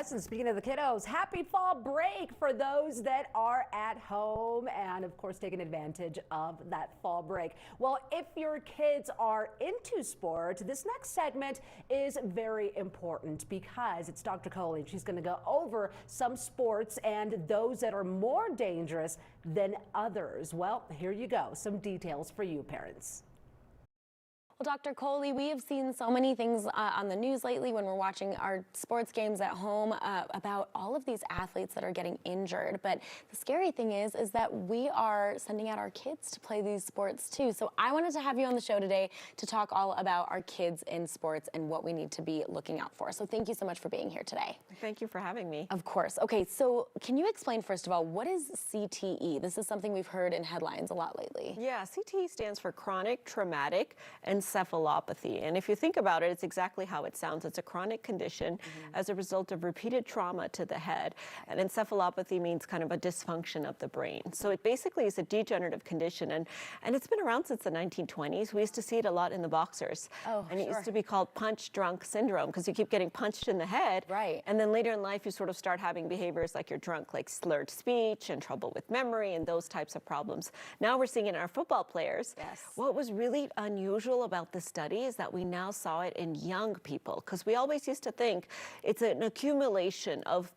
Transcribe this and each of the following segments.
Yes, and speaking of the kiddos, happy fall break for those that are at home and, of course, taking advantage of that fall break. Well, if your kids are into sport, this next segment is very important because it's Dr. Kohli. She's going to go over some sports and those that are more dangerous than others. Well, here you go. Some details for you, parents. Well, Dr. Kohli, we have seen so many things on the news lately when we're watching our sports games at home about all of these athletes that are getting injured. But the scary thing is that we are sending out our kids to play these sports too. So I wanted to have you on the show today to talk all about our kids in sports and what we need to be looking out for. So thank you so much for being here today. Thank you for having me. Of course. Okay, so can you explain first of all, what is CTE? This is something we've heard in headlines a lot lately. Yeah, CTE stands for chronic traumatic encephalopathy. And if you think about it, it's exactly how it sounds. It's a chronic condition as a result of repeated trauma to the head. And encephalopathy means kind of a dysfunction of the brain. So it basically is a degenerative condition. And it's been around since the 1920s. We used to see it a lot in the boxers. Oh, and it used to be called punch-drunk syndrome because you keep getting punched in the head. Right. And then later in life, you sort of start having behaviors like you're drunk, like slurred speech and trouble with memory and those types of problems. Now we're seeing it in our football players. Yes. What was really unusual about this study is that we now saw it in young people, because we always used to think it's an accumulation of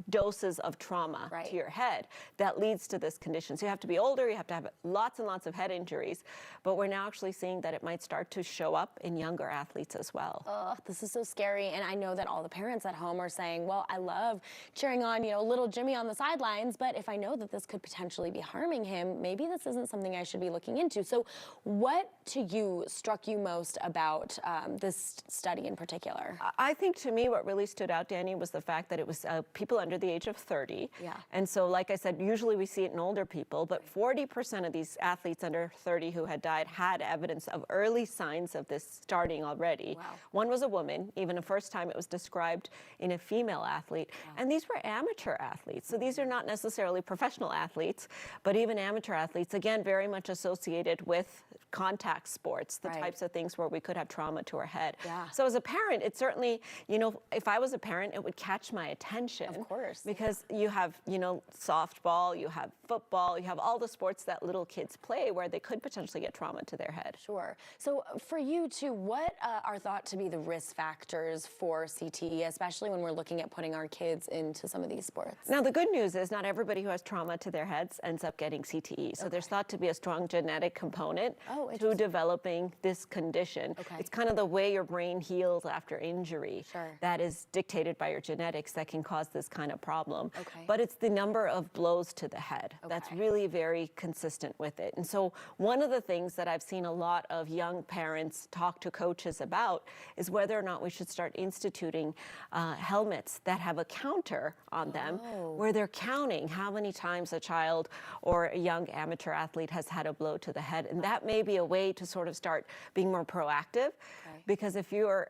doses of trauma to your head that leads to this condition. So you have to be older, you have to have lots and lots of head injuries, but we're now actually seeing that it might start to show up in younger athletes as well. Oh, this is so scary. And I know that all the parents at home are saying, well, I love cheering on, little Jimmy on the sidelines, but if I know that this could potentially be harming him, maybe this isn't something I should be looking into. So what to you struck you most about this study in particular? I think to me what really stood out, Danny, was the fact that it was people under the age of 30. Yeah. And so, like I said, usually we see it in older people, but 40% of these athletes under 30 who had died had evidence of early signs of this starting already. Wow. One was a woman. Even the first time it was described in a female athlete. Wow. And these were amateur athletes. So these are not necessarily professional athletes, but even amateur athletes, again, very much associated with contact sports, the types of things where we could have trauma to our head. Yeah. So as a parent, it certainly, if I was a parent, it would catch my attention. Of course. Because you have, softball, you have football, you have all the sports that little kids play where they could potentially get trauma to their head. Sure. So for you too, what are thought to be the risk factors for CTE, especially when we're looking at putting our kids into some of these sports? Now, the good news is not everybody who has trauma to their heads ends up getting CTE. So there's thought to be a strong genetic component to developing this condition. It's kind of the way your brain heals after injury that is dictated by your genetics that can cause this kind of problem. But it's the number of blows to the head that's really very consistent with it. And so one of the things that I've seen a lot of young parents talk to coaches about is whether or not we should start instituting helmets that have a counter on them where they're counting how many times a child or a young amateur athlete has had a blow to the head. And that may be a way to sort of start being more proactive, because if your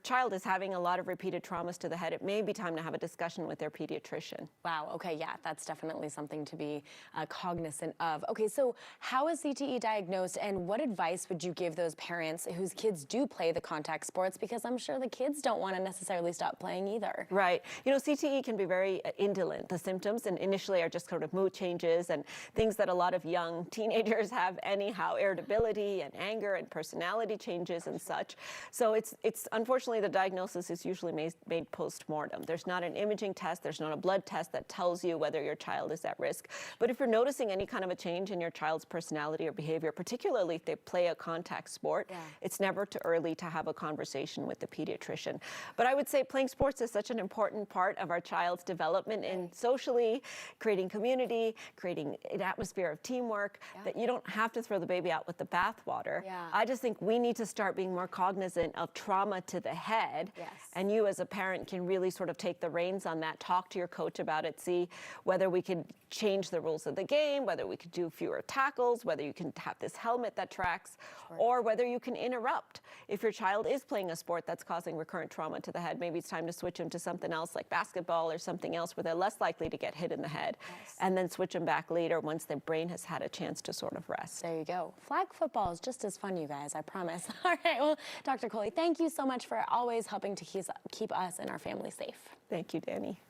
child is having a lot of repeated traumas to the head, it may be time to have a discussion with their pediatrician. Wow. Okay. Yeah, that's definitely something to be cognizant of. Okay. So how is CTE diagnosed, and what advice would you give those parents whose kids do play the contact sports? Because I'm sure the kids don't want to necessarily stop playing either. Right. CTE can be very indolent. The symptoms initially are just sort of mood changes and things that a lot of young teenagers have anyhow, irritability and anger and personality changes and such. So it's unfortunately the diagnosis is usually made post-mortem. There's not an imaging test, there's not a blood test that tells you whether your child is at risk. But if you're noticing any kind of a change in your child's personality or behavior, particularly if they play a contact sport, it's never too early to have a conversation with the pediatrician. But I would say playing sports is such an important part of our child's development in socially, creating community, creating an atmosphere of teamwork, that you don't have to throw the baby out with the bathwater. I just think we need to start being more cognizant of trauma to the head. And you as a parent can really sort of take the reins on that, talk to your coach about it, see whether we could change the rules of the game, whether we could do fewer tackles, whether you can have this helmet that tracks, or whether you can interrupt. If your child is playing a sport that's causing recurrent trauma to the head, maybe it's time to switch them to something else like basketball or something else where they're less likely to get hit in the head, and then switch them back later once their brain has had a chance to sort of rest. There you go. Flag football is just as fun, you guys, I promise. All right, well, Dr. Dr. Kohli, thank you so much for always helping to keep us and our family safe. Thank you, Danny.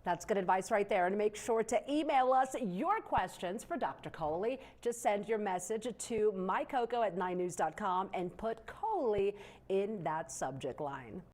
That's good advice right there. And make sure to email us your questions for Dr. Kohli. Just send your message to mycoco@9news.com and put Kohli in that subject line.